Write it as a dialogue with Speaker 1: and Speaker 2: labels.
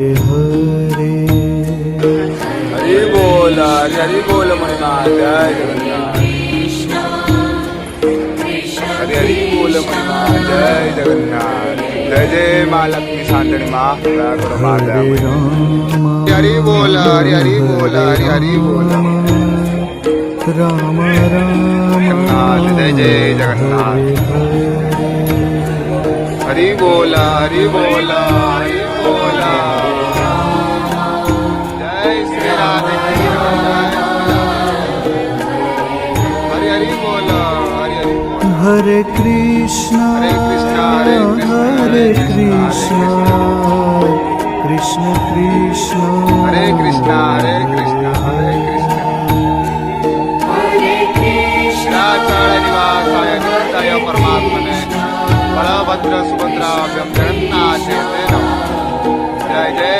Speaker 1: हरे
Speaker 2: हरि बोल महिमा जय जगन्नाथ। हरि बोल महिमा जय जगन्नाथ। जय जय माँ लक्ष्मी शांतनी माँ दया करो माँ दया
Speaker 1: हरे
Speaker 2: करो।
Speaker 1: राम
Speaker 2: हरि बोल हरि बोल हरि बोल
Speaker 1: राम राम
Speaker 2: जगन्नाथ जय जय जगन्नाथ। हरि बोल हरि बोल हरि बोल जय श्री राधे हरि हरि बोल हरि हरि बोल।
Speaker 1: हरे कृष्णा
Speaker 2: हरे कृष्णा
Speaker 1: कृष्ण कृष्ण
Speaker 2: हरे कृष्णा हरे कृष्णा हरे कृष्णा निवासाय नित्याय परमात्मने बलभद्र सुभद्राभ्यां जगन्नाथ नमः। जय जय।